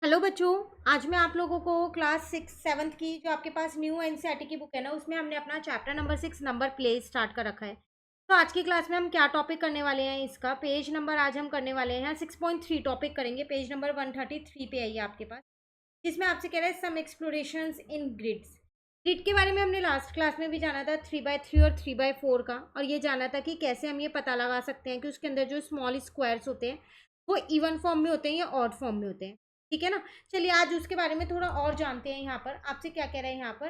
Hello बच्चों। आज मैं आप लोगों को क्लास 6 7 की जो आपके पास न्यू एनसीईआरटी की बुक है ना, उसमें हमने अपना chapter number 6 number play start कर रखा है। तो आज की क्लास में हम क्या टॉपिक करने वाले हैं, इसका पेज नंबर आज हम करने वाले हैं 6.3 टॉपिक करेंगे। पेज नंबर 133 पे है ये आपके पास, जिसमें आपसे कह रहा है सम एक्सप्लोरेशंस इन ग्रिड्स। ग्रिड के बारे में हमने लास्ट क्लास में भी जाना था 3x3 और 3x4 का, और ये जाना था कि कैसे हम ये पता लगा सकते हैं कि उसके अंदर जो स्मॉल स्क्वायर्स होते हैं वो इवन फॉर्म में होते हैं या ऑड फॉर्म में होते हैं। ठीक है ना। चलिए आज उसके बारे में थोड़ा और जानते हैं। यहाँ पर आपसे क्या कह रहा है, यहाँ पर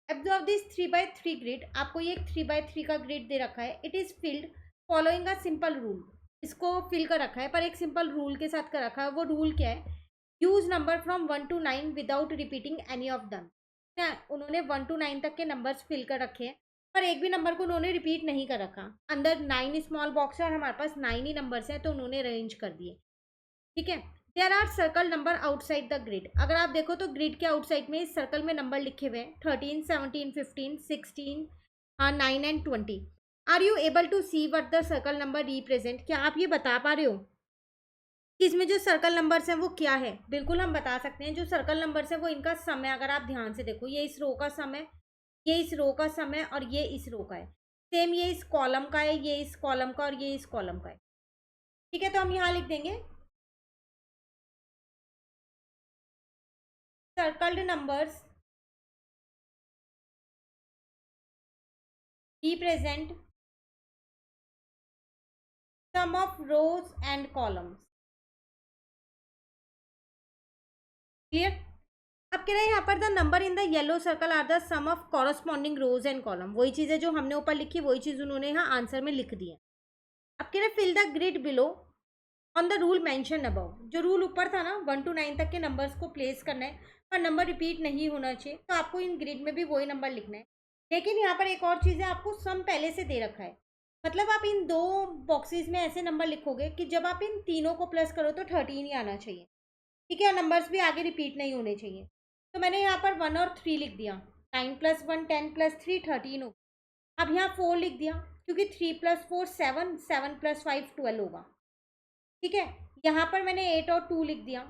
ऑब्जर्व दिस 3x3 ग्रिड। आपको ये 3x3 का ग्रिड दे रखा है। It is filled following a simple rule. इसको फिल कर रखा है पर एक सिंपल रूल के साथ कर रखा है। वो रूल क्या है? Use number from 1 to 9 without repeating any of them. उन्होंने 1 to 9 तक के नंबर्स फिल कर रखे हैं, पर एक भी नंबर को उन्होंने रिपीट नहीं कर रखा। अंदर 9 स्मॉल बॉक्स है और हमारे पास 9 ही नंबर्स हैं, तो उन्होंने अरेंज कर दिए। ठीक है। There are circle number outside the grid. अगर आप देखो तो ग्रिड के आउटसाइड में इस सर्कल में नंबर लिखे हुए हैं 13 17 15 16 9 and 20। Are you able to see what the circle number represent? क्या आप ये बता पा रहे हो कि इसमें जो सर्कल नंबर्स हैं वो क्या है? बिल्कुल हम बता सकते हैं। जो सर्कल नंबर्स हैं वो इनका सम है। अगर आप ध्यान से देखो, ये इस रो का सम है, ये इस रो का सम है और ये इस रो का है। सेम ये इस कॉलम का है, ये इस कॉलम का और ये इस कॉलम का है। ठीक है, तो हम यहाँ लिख देंगे circled numbers represent sum of rows and columns। Clear? अब कह रहे हैं यहाँ पर the number in the yellow circle are the sum of corresponding rows and column. वही चीज़ है जो हमने ऊपर लिखी, वही चीज़ उन्होंने यहाँ आंसर में लिख दी है। अब कह रहे fill the grid below on the rule mention above. जो रूल ऊपर था ना 1 to 9 तक के नंबर्स को प्लेस करना है, पर नंबर रिपीट नहीं होना चाहिए, तो आपको इन ग्रिड में भी वही नंबर लिखना है। लेकिन यहाँ पर एक और चीज़ है, आपको सम पहले से दे रखा है। मतलब आप इन दो बॉक्सेस में ऐसे नंबर लिखोगे कि जब आप इन तीनों को प्लस करो तो 13 ही आना चाहिए। ठीक है, और नंबर्स भी आगे रिपीट नहीं होने चाहिए। तो मैंने यहाँ पर 1 और 3 लिख दिया। 9 + 1 10 + 3 13 हो। अब यहाँ 4 लिख दिया, क्योंकि 3 + 4 7 7 + 5 12 होगा। ठीक है, यहाँ पर मैंने 8 और 2 लिख दिया।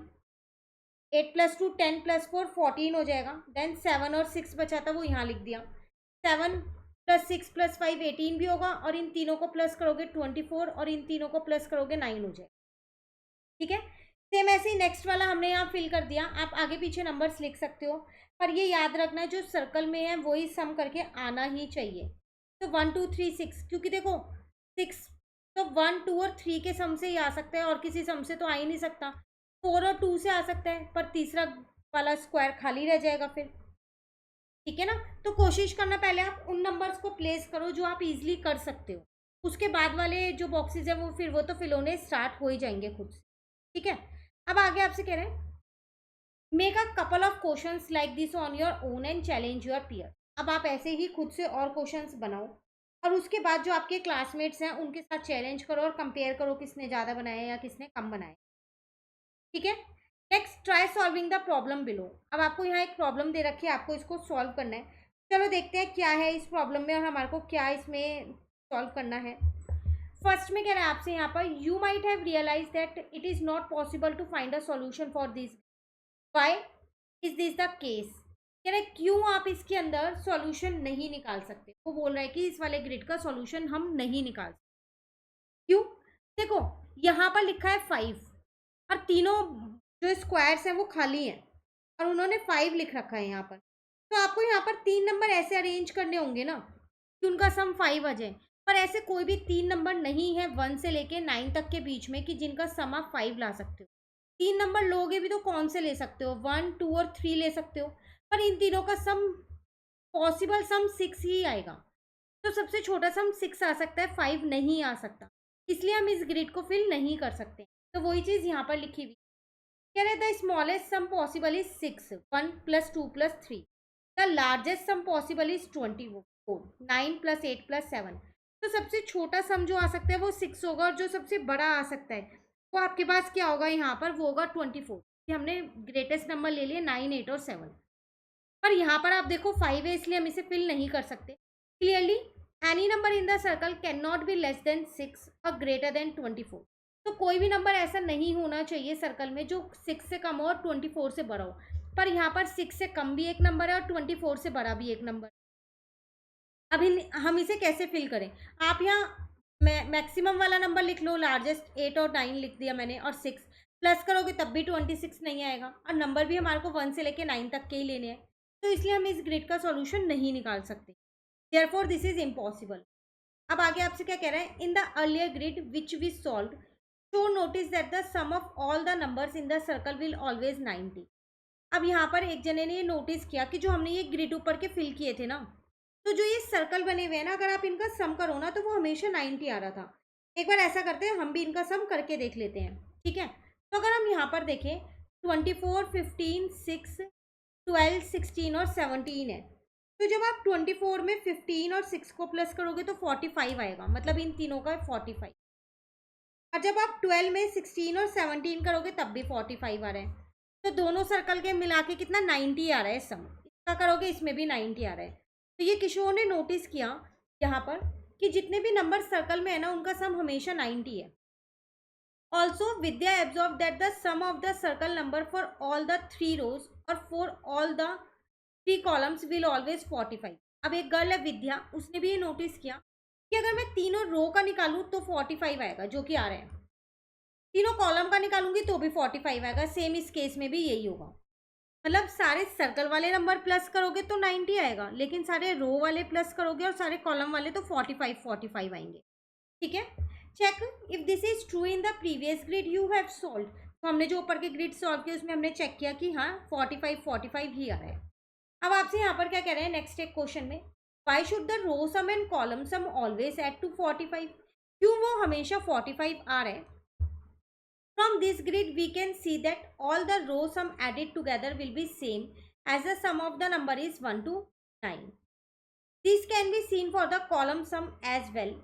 8 + 2 10 + 4 14 हो जाएगा। देन 7 और 6 बचा था, वो यहाँ लिख दिया। 7 + 6 + 5 18 भी होगा, और इन तीनों को प्लस करोगे 24, और इन तीनों को प्लस करोगे 9 हो जाएगा। ठीक है, सेम ऐसे ही नेक्स्ट वाला हमने यहाँ फिल कर दिया। आप आगे पीछे नंबर्स लिख सकते हो, पर ये याद रखना है जो सर्कल में है वही सम करके आना ही चाहिए। तो 1 2 3 6, क्योंकि देखो 6 तो 1 2 और 3 के सम से ही आ सकता है, और किसी सम से तो आ ही नहीं सकता। 4 और 2 से आ सकता है, पर तीसरा वाला स्क्वायर खाली रह जाएगा फिर। ठीक है ना। तो कोशिश करना पहले आप उन नंबर्स को प्लेस करो जो आप इजीली कर सकते हो। उसके बाद वाले जो बॉक्सेस है वो तो फिल होने स्टार्ट हो ही जाएंगे खुद से। ठीक है, अब आगे आपसे कह रहे हैं make a couple of questions like this on your own and challenge your peer. अब आप ऐसे ही खुद से और क्वेश्चंस बनाओ, और उसके बाद जो आपके क्लासमेट्स हैं उनके साथ चैलेंज करो और कंपेयर करो किसने ज़्यादा बनाया या किसने कम बनाया। ठीक है, next try solving the problem below. अब आपको यहाँ एक प्रॉब्लम दे रखी है, आपको इसको सॉल्व करना है। चलो देखते हैं क्या है इस प्रॉब्लम में और हमारे को क्या इसमें सॉल्व करना है। फर्स्ट में कह रहा है आपसे यहाँ पर you might have realise that it is not possible to find a solution for this. Why is this the case? कह रहे क्यों आप इसके अंदर सॉल्यूशन नहीं निकाल सकते। वो बोल रहा है कि इस वाले ग्रिड का सॉल्यूशन हम नहीं निकाल सकते। क्यों? देखो, यहाँ पर लिखा है 5, और तीनों जो स्क्वायर्स हैं वो खाली हैं, और उन्होंने 5 लिख रखा है यहाँ पर। तो आपको यहाँ पर 3 नंबर ऐसे अरेंज करने होंगे ना कि उनका सम 5 आ जाए। पर ऐसे कोई भी 3 नंबर नहीं है 1 से लेके 9 तक के बीच में कि जिनका सम आप 5 ला सकते हो। 3 नंबर लोगे भी तो कौन से ले सकते हो? 1 2 और 3 ले सकते हो, पर इन तीनों का सम पॉसिबल सम 6 ही आएगा। तो सबसे छोटा सम 6 आ सकता है, 5 नहीं आ सकता। इसलिए हम इस ग्रिड को फिल नहीं कर सकते। तो वही चीज़ यहाँ पर लिखी हुई कह रहे the smallest sum possible is 6 1 + 2 + 3। The largest sum possible is 24 9 + 8 + 7। तो सबसे छोटा सम जो आ सकता है वो 6 होगा, और जो सबसे बड़ा आ सकता है वो आपके पास क्या होगा यहाँ पर? वो होगा 24। हमने ग्रेटेस्ट नंबर ले लिए 9 8 और 7। पर यहाँ पर आप देखो 5 है, इसलिए हम इसे फिल नहीं कर सकते। Clearly any number in the circle can not be less than 6 और ग्रेटर देन 24। तो कोई भी नंबर ऐसा नहीं होना चाहिए सर्कल में जो 6 से कम हो और 24 से बड़ा हो, पर यहाँ पर 6 से कम भी एक नंबर है और 24 से बड़ा भी एक नंबर। अब हम इसे कैसे फिल करें? आप यहाँ मैक्सिमम वाला नंबर लिख लो, लार्जेस्ट 8 और 9 लिख दिया मैंने, और 6 प्लस करोगे तब भी 26 नहीं आएगा, और नंबर भी हमारे को 1 से लेके 9 तक के ही लेने हैं, तो इसलिए हम इस ग्रिड का सॉल्यूशन नहीं निकाल सकते। Therefore this is impossible. अब आगे आपसे क्या कह रहा है? In the earlier grid which we solve show notice that the sum of all the numbers in the circle will always 90। अब यहाँ पर एक जने ने ये नोटिस किया कि जो हमने ये ग्रिड ऊपर के फिल किए थे ना, तो जो ये सर्कल बने हुए हैं ना, अगर आप इनका सम करो ना तो वो हमेशा 90 आ रहा था। एक बार ऐसा करते हैं, हम भी इनका सम करके देख लेते हैं, ठीक है? तो अगर हम यहाँ पर देखें, 24, 15, 6, 12, 16 और 17 है, तो जब आप 24 में 15 और 6 को प्लस करोगे तो 45 आएगा, मतलब इन तीनों का 45। और जब आप 12 में 16 और 17 करोगे तब भी 45 आ रहा है, तो दोनों सर्कल के मिला के कितना 90 आ रहा है सम। इसका करोगे इसमें भी 90 आ रहा है। तो ये किशोर ने नोटिस किया यहाँ पर कि जितने भी नंबर सर्कल में है ना, उनका सम हमेशा 90 है। ऑल्सो विद्या observe that the sum of the circle number for all the 3 rows और for all the 3 columns will always 45। अब एक गर्ल है विद्या, उसने भी ये नोटिस किया कि अगर मैं तीनों रो का निकालूं तो 45 आएगा, जो कि आ रहे हैं। तीनों कॉलम का निकालूंगी तो भी 45 आएगा, सेम इस केस में भी यही होगा। मतलब सारे सर्कल वाले नंबर प्लस करोगे तो 90 आएगा, लेकिन सारे रो वाले प्लस करोगे और सारे कॉलम वाले तो 45 आएंगे, ठीक है? Check if this is true in the previous grid you have solve. तो हमने जो ऊपर के ग्रिड सॉल्व किए उसमें हमने चेक किया कि हाँ 45 ही आ रहा है। अब आपसे यहाँ पर क्या कह रहे हैं नेक्स्ट एक क्वेश्चन में, why should the row sum and column sum always add to 45? क्यों वो हमेशा 45 आ रहे हैं? From this grid, we can see that all the row sum added together will be same as the sum of the number is 1 to 9. This can be seen for the column sum as well.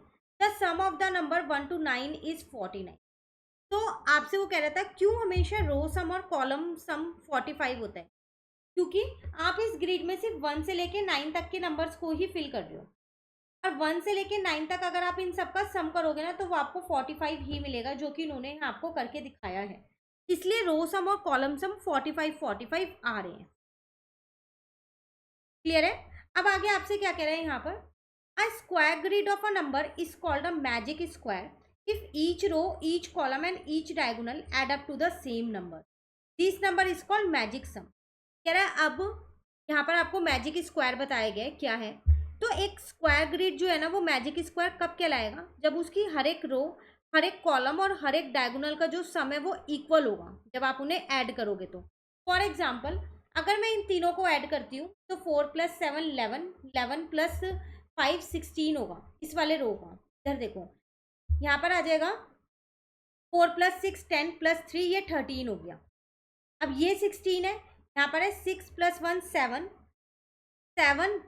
The sum of the number 1 to 9 is 49. तो आपसे वो कह रहा था क्यों हमेशा रो सम और column सम 45 होता है? क्योंकि आप इस ग्रिड में सिर्फ 1 से लेके 9 तक के नंबर्स को ही फिल कर रहे हो, और 1 से लेके 9 तक अगर आप इन सबका सम करोगे ना तो वो आपको 45 ही मिलेगा, जो कि इन्होंने आपको करके दिखाया है। इसलिए रो सम और कॉलम सम 45 आ रहे हैं। क्लियर है? अब आगे आपसे क्या कह रहे हैं यहाँ पर, a square grid of a number is called a magic square if each row, each column and each diagonal add up to the same number. This number is called magic sum. कह रहा है अब यहाँ पर आपको magic square बताया गया है, क्या है? तो एक स्क्वायर ग्रिड जो है ना, वो मैजिक स्क्वायर कब कहलाएगा? जब उसकी हर एक रो, हर एक कॉलम और हर एक डायगोनल का जो सम है वो इक्वल होगा जब आप उन्हें ऐड करोगे तो। फॉर एग्जाम्पल, अगर मैं इन तीनों को ऐड करती हूँ तो 4 + 7 11, 11 + 5 16 होगा इस वाले रो का। इधर देखो, यहाँ पर आ जाएगा 4 + 6 10 + 3, ये 13 हो गया। अब ये 16 है, यहाँ पर है 6 + 1 7, 7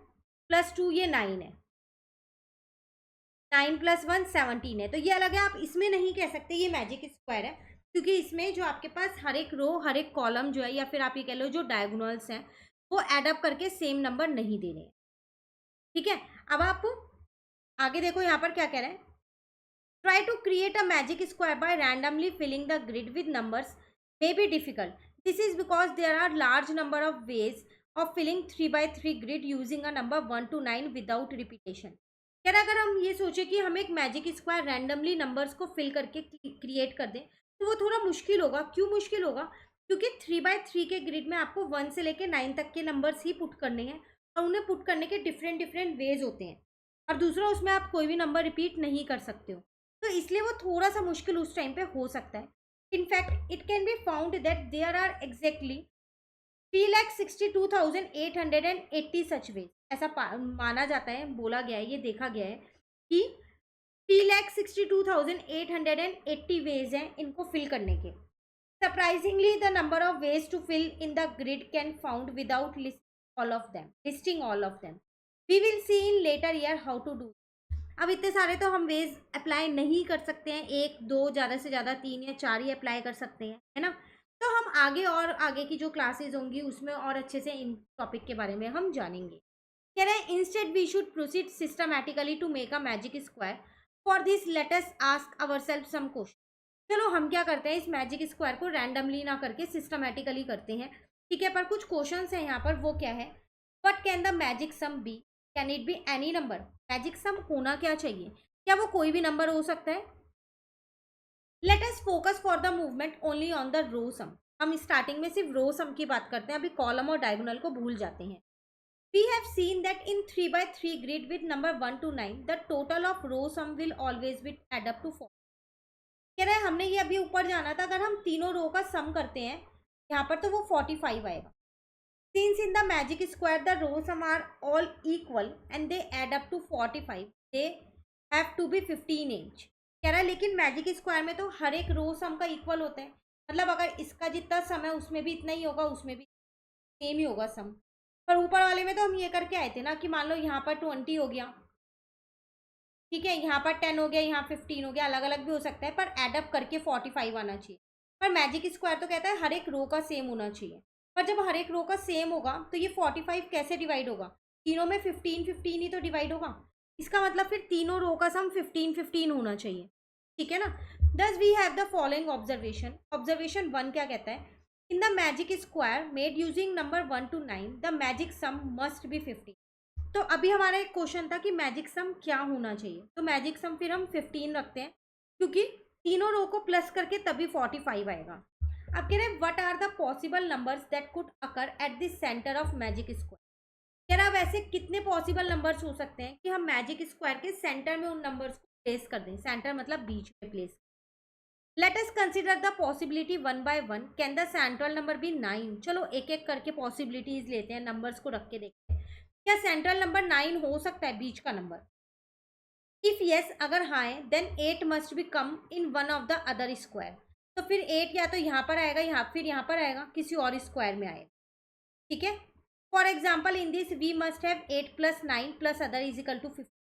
+ 2 ये 9 है, 9 + 1 17 है। तो ये अलग है, आप इसमें नहीं कह सकते ये मैजिक स्क्वायर है, क्योंकि इसमें जो आपके पास हर एक रो, हर एक कॉलम जो है, या फिर आप ये कह लो जो डायगोनल्स हैं, वो एडअप करके सेम नंबर नहीं दे रहे हैं, ठीक है? अब आप आगे देखो यहाँ पर क्या कह रहे हैं, try to create a magic square by randomly filling the grid with numbers may be difficult. This is because there are large number of ways of filling 3x3 grid using a number 1 to 9 without repetition. क्या अगर हम ये सोचे कि हम एक magic square randomly numbers को fill करके क्रिएट कर दें तो वो थोड़ा मुश्किल होगा। क्यों मुश्किल होगा? क्योंकि 3x3 के ग्रिड में आपको 1 से लेके 9 तक के नंबर्स ही पुट करने हैं, और उन्हें पुट करने के डिफरेंट वेज होते हैं, और दूसरा उसमें आप कोई भी नंबर रिपीट नहीं कर सकते हो, तो इसलिए वो थोड़ा सा मुश्किल उस टाइम पे हो सकता है। In fact, it can be found that there are exactly 3,62,880 such ways. ऐसा माना जाता है, बोला गया है, ये देखा गया है कि 3,62,880 वेज हैं इनको फिल करने के। Surprisingly, the number of ways to fill in the grid can found without listing all of them. We will see in later year how to do. अब इतने सारे तो हम वेज अप्लाई नहीं कर सकते हैं, 1 2 ज़्यादा से ज़्यादा 3 या 4 ही अप्लाई कर सकते हैं, है ना? तो हम आगे और आगे की जो क्लासेस होंगी उसमें और अच्छे से इन टॉपिक के बारे में हम जानेंगे। कह रहे हैं instead we should proceed systematically to make a magic square. For this let us ask ourself some question. चलो हम क्या करते हैं, इस मैजिक स्क्वायर को रैंडमली ना करके सिस्टमेटिकली करते हैं, ठीक है। पर कुछ क्वेश्चंस हैं यहाँ पर, वो क्या है, what can the magic sum be, can it be any number. Magic sum होना क्या चाहिए, क्या वो कोई भी नंबर हो सकता है। Let us focus for the movement only on the row sum. हम स्टार्टिंग में सिर्फ रो सम की बात करते हैं, अभी कॉलम और डायगोनल को भूल जाते हैं। We have seen that in 3 by 3 grid with number 1 to 9, the total of row sum will always be add up to 4। कह रहा है हमने ये अभी ऊपर जाना था, अगर हम तीनों रो का सम करते हैं यहाँ पर तो वो 45 आएगा। Since in the magic square the row sum are all equal and they add up to 45, they have to be 15 each। कह रहा है लेकिन मैजिक स्क्वायर में तो हर एक रो सम का इक्वल होता है, मतलब अगर इसका जितना सम है उसमें भी इतना ही होगा, उसमें भी सेम ही होगा सम। पर ऊपर वाले में तो हम ये करके आए थे ना कि मान लो यहाँ पर 20 हो गया, ठीक है, यहाँ पर 10 हो गया, यहाँ 15 हो गया, अलग अलग भी हो सकता है, पर एडअप करके 45 आना चाहिए। पर मैजिक स्क्वायर तो कहता है हर एक रो का सेम होना चाहिए, पर जब हर एक रो का सेम होगा तो ये 45 कैसे डिवाइड होगा, तीनों में 15 15 ही तो डिवाइड होगा। इसका मतलब फिर तीनों रो का सम 15 15 होना चाहिए, ठीक है ना। Thus we have the following observation. Observation 1 क्या कहता है, in the magic square made using number 1 to 9 the magic sum must be 15। तो अभी हमारा एक क्वेश्चन था कि मैजिक सम क्या होना चाहिए, तो मैजिक सम फिर हम 15 रखते हैं, क्योंकि तीनों रो को प्लस करके तभी 45 आएगा। अब कह रहे हैं what are the possible numbers that could occur at the centre of magic square. कह रहा है वैसे कितने पॉसिबल नंबर्स हो सकते हैं कि हम मैजिक स्क्वायर के सेंटर में उन नंबर्स को प्लेस कर दें, सेंटर मतलब बीच में place. Let us consider the possibility one by one. Can the central number be 9। चलो एक एक करके पॉसिबिलिटीज लेते हैं, नंबर्स को रख के देखते हैं, क्या सेंट्रल नंबर 9 हो सकता है, बीच का नंबर। इफ यस अगर हाँ है, then 8 must be come in one of the other square. तो फिर 8 या तो यहाँ पर आएगा, फिर यहाँ पर आएगा, किसी और स्क्वायर में आएगा, ठीक है। For example in this we must have 8 plus 9 plus other is equal to 15।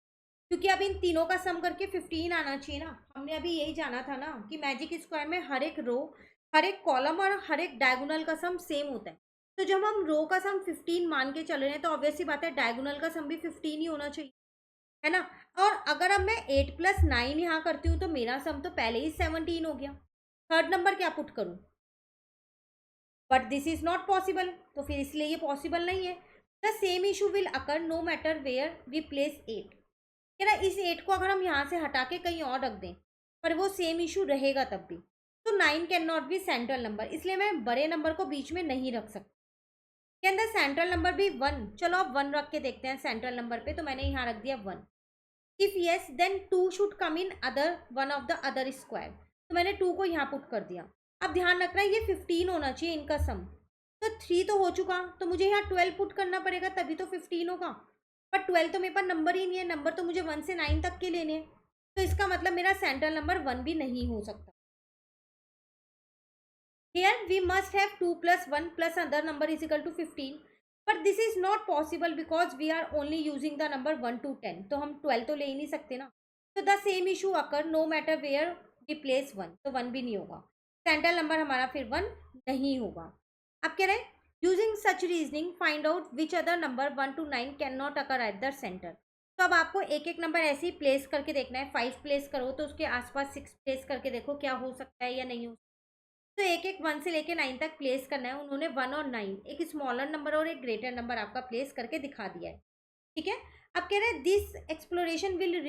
क्योंकि अब इन तीनों का सम करके 15 आना चाहिए ना। हमने अभी यही जाना था ना कि मैजिक स्क्वायर में हर एक रो, हर एक कॉलम और हर एक डायगोनल का सम सेम होता है। तो जब हम रो का सम 15 मान के चल रहे हैं तो ऑब्वियस सी बात है डायगोनल का सम भी 15 ही होना चाहिए, है ना। और अगर अब मैं 8 प्लस 9 यहाँ करती हूँ तो मेरा सम तो पहले ही 17 हो गया। थर्ड नंबर क्या पुट करूँ, but this is not possible, तो फिर इसलिए ये पॉसिबल नहीं है। The same issue will occur no matter where we place 8। कह रहा इस 8 को अगर हम यहाँ से हटा के कहीं और रख दें पर वो सेम इशू रहेगा तब भी। तो 9 can not be central number, इसलिए मैं बड़े नंबर को बीच में नहीं रख सकती। कैन द सेंट्रल नंबर भी 1। चलो अब 1 रख के देखते हैं सेंट्रल नंबर पे, तो मैंने यहाँ रख दिया 1। If yes then 2 should come in other one of the other square. तो मैंने 2 को यहाँ पुट कर दिया। अब ध्यान रखना है ये 15 होना चाहिए इनका सम, तो 3 तो हो चुका, तो मुझे यहाँ 12 पुट करना पड़ेगा तभी तो 15 होगा। पर 12 तो मेरे पास नंबर ही नहीं है, नंबर तो मुझे 1 से 9 तक के लेने हैं, तो इसका मतलब मेरा सेंट्रल नंबर 1 भी नहीं हो सकता। Here we must have 2 plus 1 plus other number is equal to 15, but this is not possible because we are only using the number 1 to 10। तो हम 12 तो ले ही नहीं सकते ना। तो the same issue occur no matter where we place 1, तो 1 भी नहीं होगा, सेंट्रल नंबर हमारा फिर 1 नहीं होगा। अब कह रहे हैं using such reasoning find out which other number 1 to 9 can not occur at the centre. तो अब आपको एक एक नंबर ऐसे ही प्लेस करके देखना है। 5 प्लेस करो तो उसके आसपास 6 प्लेस करके देखो क्या हो सकता है या नहीं हो। तो एक एक 1 से लेके 9 तक प्लेस करना है। उन्होंने 1 और 9 एक स्मॉलर नंबर और एक ग्रेटर नंबर आपका प्लेस करके दिखा दिया है, ठीक है। अब कह रहे हैं this exploration will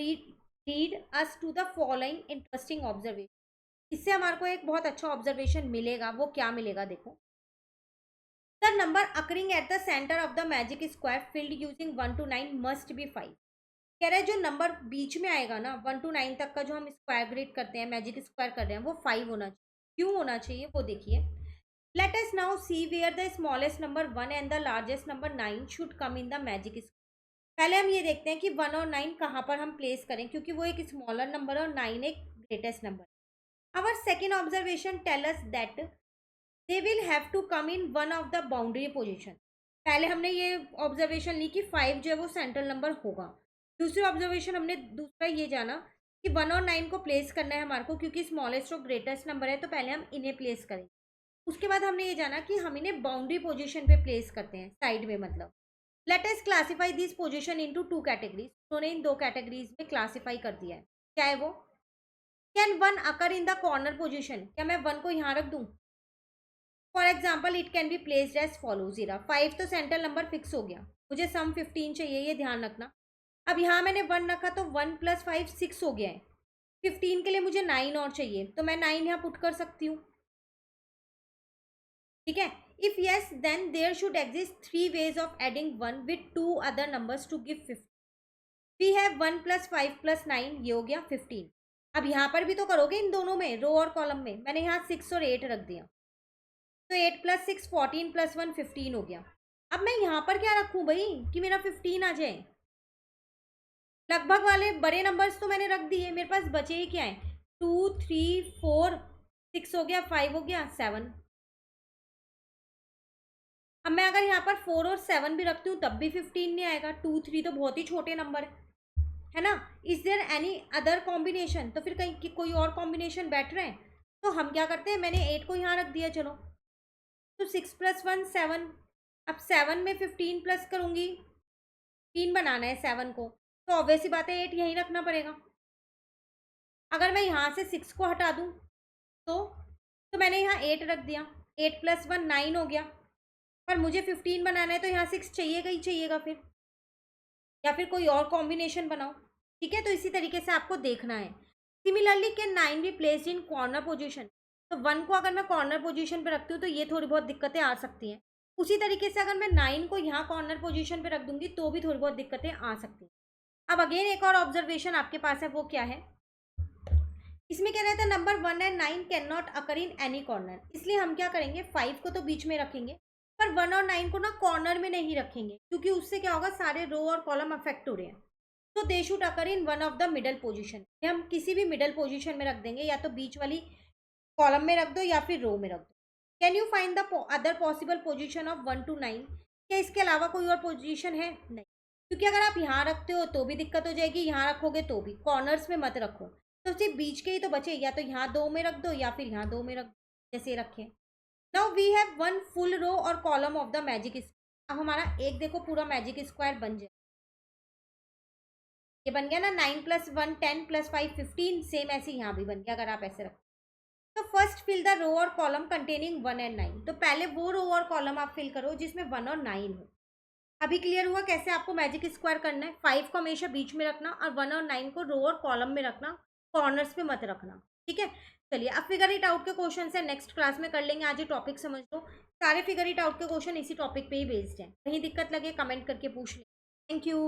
read us to the following interesting observation. इससे हमारे को एक बहुत अच्छा ऑब्जर्वेशन मिलेगा। वो क्या मिलेगा देखो, the number occurring at the centre of the magic square field using 1 to 9 must be 5। कह रहे हैं जो नंबर बीच में आएगा ना 1 to 9 तक का जो हम स्क्वायर ग्रेड करते हैं, मैजिक स्क्वायर कर रहे हैं, वो 5 होना चाहिए। क्यों होना चाहिए वो देखिए। Let us now see where the smallest number 1 and the largest number 9 should come in the magic square. पहले हम ये देखते हैं कि 1 और 9 कहाँ पर हम प्लेस करें, क्योंकि वो एक स्मॉलर नंबर और 9 एक greatest number. Our second observation tell us that they will have to come in one of the boundary position. पहले हमने ये ऑब्जर्वेशन ली कि 5 जो है वो सेंट्रल नंबर होगा। दूसरी ऑब्जर्वेशन हमने दूसरा ये जाना कि 1 और 9 को प्लेस करना है हमारे को, क्योंकि स्मॉलेस्ट और ग्रेटेस्ट नंबर है तो पहले हम इन्हें प्लेस करेंगे। उसके बाद हमने ये जाना कि हम इन्हें बाउंड्री पोजीशन पे प्लेस करते हैं, साइड में मतलब। Let us classify this position into 2 categories. उन्होंने इन 2 कैटेगरीज में क्लासीफाई कर दिया है। क्या है वो, can 1 occur in the corner position, क्या मैं 1 को यहाँ रख दूँ? For example it can be placed as follow 0 5 तो सेंट्रल नंबर फिक्स हो गया, मुझे सम 15 चाहिए, ये ध्यान रखना। अब यहाँ मैंने 1 रखा तो 1 + 5 6 हो गया है। 15 के लिए मुझे 9 और चाहिए, तो मैं 9 यहाँ पुट कर सकती हूँ, ठीक है। If yes then there should exist 3 ways of adding 1 with 2 other numbers to give 50। We have 1 + 5 + 9, ये हो गया 15। अब यहाँ पर भी तो करोगे इन दोनों में, रो और कॉलम में। मैंने यहाँ 6 और 8 रख दिया, तो 8 + 6 14 + 1 15 हो गया। अब मैं यहाँ पर क्या रखूँ भाई कि मेरा 15 आ जाए? लगभग वाले बड़े नंबर्स तो मैंने रख दिए, मेरे पास बचे ही क्या है? 2 3 4 6 हो गया, 5 हो गया, 7। अब मैं अगर यहाँ पर 4 और 7 भी रखती हूँ तब भी 15 नहीं आएगा। 2 3 तो बहुत ही छोटे नंबर है ना। Is there any other combination, तो फिर कहीं कोई और कॉम्बिनेशन बैठ रहे हैं, तो हम क्या करते हैं, मैंने 8 को यहाँ रख दिया, चलो तो 6 + 1 7। अब 7 में 15 प्लस करूँगी, 3 बनाना है 7 को, तो ऑब्वियस ही बात है 8 यहीं रखना पड़ेगा। अगर मैं यहाँ से 6 को हटा दूँ तो मैंने यहाँ 8 रख दिया, 8 + 1 9 हो गया, पर मुझे 15 बनाना है तो यहाँ 6 चाहिएगा ही चाहिएगा फिर, या फिर कोई और कॉम्बिनेशन बनाओ, ठीक है। तो इसी तरीके से आपको देखना है। Similarly can 9 be placed in corner position, तो 1 को अगर मैं कॉर्नर पोजीशन पे रखती हूँ तो ये थोड़ी बहुत दिक्कतें आ सकती हैं। उसी तरीके से अगर मैं 9 को यहाँ कॉर्नर पोजीशन पे रख दूंगी तो भी थोड़ी बहुत दिक्कतें आ सकती हैं। अब अगेन एक और ऑब्जर्वेशन आपके पास है, वो क्या है, इसमें कह रहा था number 1 and 9 can not occur in any corner, इसलिए हम क्या करेंगे, 5 को तो बीच में रखेंगे, पर 1 और 9 को ना कॉर्नर में नहीं रखेंगे, क्योंकि उससे क्या होगा, सारे रो और कॉलम अफेक्ट हो रहे हैं। तो they should occur in one of the middle position, हम किसी भी मिडल पोजीशन में रख देंगे, या तो बीच वाली कॉलम में रख दो या फिर रो में रख दो। Can you find the other possible position of 1 to 9, क्या इसके अलावा कोई और पोजीशन है? नहीं, क्योंकि अगर आप यहाँ रखते हो तो भी दिक्कत हो जाएगी, यहाँ रखोगे तो भी, कॉर्नर्स में मत रखो, तो सिर्फ बीच के ही तो बचे, या तो यहाँ 2 में रख दो या फिर यहाँ 2 में रख दो, जैसे रखें। नाउ वी हैव 1 फुल रो और column of the magic square, अब हमारा एक देखो पूरा मैजिक स्क्वायर बन जाए, ये बन गया ना, 9 + 1 10 + 5 15, सेम ऐसे यहाँ भी बन गया अगर आप ऐसे रखो। तो फर्स्ट फिल द रो और कॉलम कंटेनिंग 1 and 9, तो पहले वो रो और कॉलम आप फिल करो जिसमें 1 और 9 हो। अभी क्लियर हुआ कैसे आपको मैजिक स्क्वायर करना है? 5 को हमेशा बीच में रखना और 1 और 9 को रो और कॉलम में रखना, कॉर्नर्स पे मत रखना, ठीक है। चलिए अब फिगर इट आउट के क्वेश्चन है, नेक्स्ट क्लास में कर लेंगे, आज ये टॉपिक समझ लो। सारे फिगर इट आउट के क्वेश्चन इसी टॉपिक पे ही बेस्ड हैं, कहीं दिक्कत लगे कमेंट करके पूछ लें। Thank you.